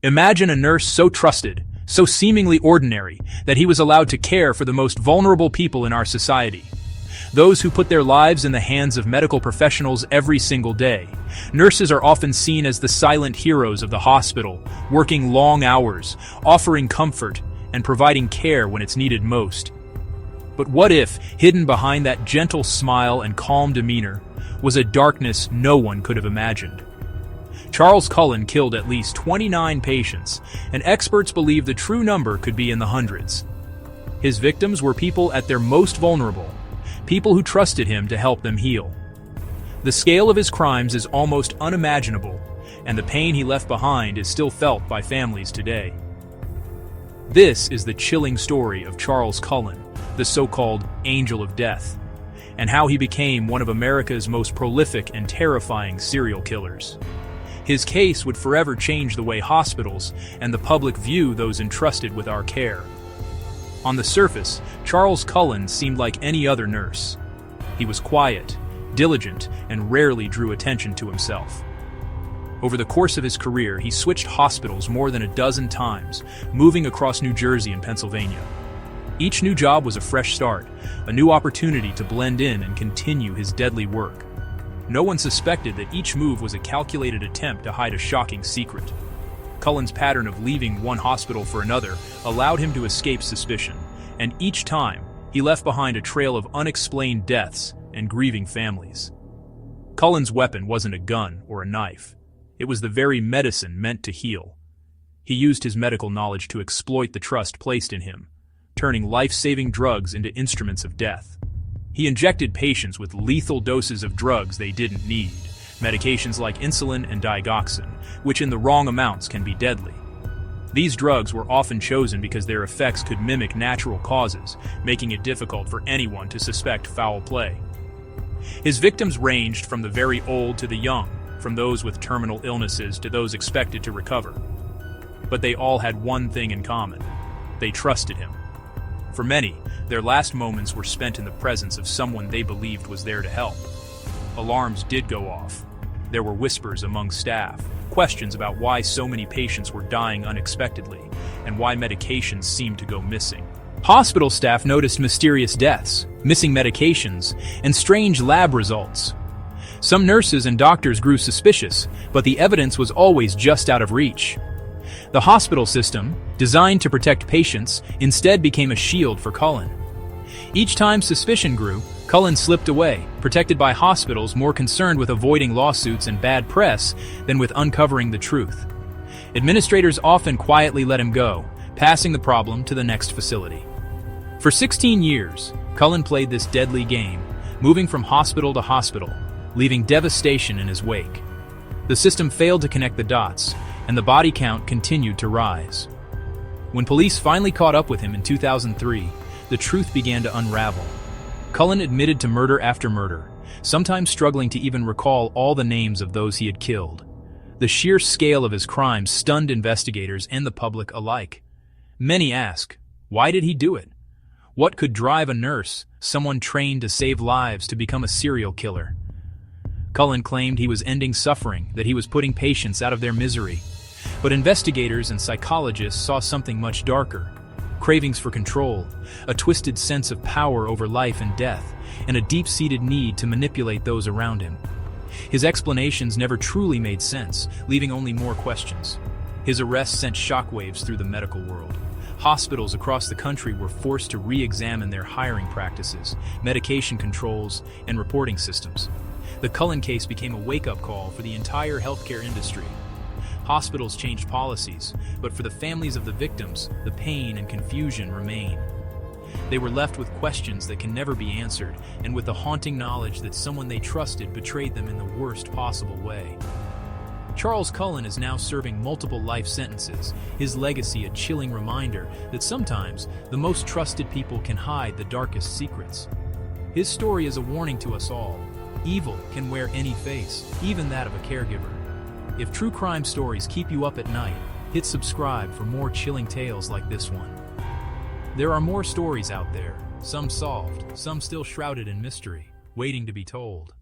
Imagine a nurse so trusted, so seemingly ordinary, that he was allowed to care for the most vulnerable people in our society. Those who put their lives in the hands of medical professionals every single day. Nurses are often seen as the silent heroes of the hospital, working long hours, offering comfort, and providing care when it's needed most. But what if, hidden behind that gentle smile and calm demeanor, was a darkness no one could have imagined? Charles Cullen killed at least 29 patients, and experts believe the true number could be in the hundreds. His victims were people at their most vulnerable, people who trusted him to help them heal. The scale of his crimes is almost unimaginable, and the pain he left behind is still felt by families today. This is the chilling story of Charles Cullen, the so-called Angel of Death, and how he became one of America's most prolific and terrifying serial killers. His case would forever change the way hospitals and the public view those entrusted with our care. On the surface, Charles Cullen seemed like any other nurse. He was quiet, diligent, and rarely drew attention to himself. Over the course of his career, he switched hospitals more than a dozen times, moving across New Jersey and Pennsylvania. Each new job was a fresh start, a new opportunity to blend in and continue his deadly work. No one suspected that each move was a calculated attempt to hide a shocking secret. Cullen's pattern of leaving one hospital for another allowed him to escape suspicion, and each time, he left behind a trail of unexplained deaths and grieving families. Cullen's weapon wasn't a gun or a knife. It was the very medicine meant to heal. He used his medical knowledge to exploit the trust placed in him, turning life-saving drugs into instruments of death. He injected patients with lethal doses of drugs they didn't need, medications like insulin and digoxin, which in the wrong amounts can be deadly. These drugs were often chosen because their effects could mimic natural causes, making it difficult for anyone to suspect foul play. His victims ranged from the very old to the young, from those with terminal illnesses to those expected to recover. But they all had one thing in common: they trusted him. For many, their last moments were spent in the presence of someone they believed was there to help. Alarms did go off. There were whispers among staff, questions about why so many patients were dying unexpectedly, and why medications seemed to go missing. Hospital staff noticed mysterious deaths, missing medications, and strange lab results. Some nurses and doctors grew suspicious, but the evidence was always just out of reach. The hospital system, designed to protect patients, instead became a shield for Cullen. Each time suspicion grew, Cullen slipped away, protected by hospitals more concerned with avoiding lawsuits and bad press than with uncovering the truth. Administrators often quietly let him go, passing the problem to the next facility. For 16 years, Cullen played this deadly game, moving from hospital to hospital, leaving devastation in his wake. The system failed to connect the dots, and the body count continued to rise. When police finally caught up with him in 2003, the truth began to unravel. Cullen admitted to murder after murder, sometimes struggling to even recall all the names of those he had killed. The sheer scale of his crimes stunned investigators and the public alike. Many ask, why did he do it? What could drive a nurse, someone trained to save lives, to become a serial killer? Cullen claimed he was ending suffering, that he was putting patients out of their misery. But investigators and psychologists saw something much darker: cravings for control, a twisted sense of power over life and death, and a deep-seated need to manipulate those around him. His explanations never truly made sense, leaving only more questions. His arrest sent shockwaves through the medical world. Hospitals across the country were forced to re-examine their hiring practices, medication controls, and reporting systems. The Cullen case became a wake-up call for the entire healthcare industry. Hospitals changed policies, but for the families of the victims, the pain and confusion remain. They were left with questions that can never be answered, and with the haunting knowledge that someone they trusted betrayed them in the worst possible way. Charles Cullen is now serving multiple life sentences, his legacy a chilling reminder that sometimes the most trusted people can hide the darkest secrets. His story is a warning to us all. Evil can wear any face, even that of a caregiver. If true crime stories keep you up at night, hit subscribe for more chilling tales like this one. There are more stories out there, some solved, some still shrouded in mystery, waiting to be told.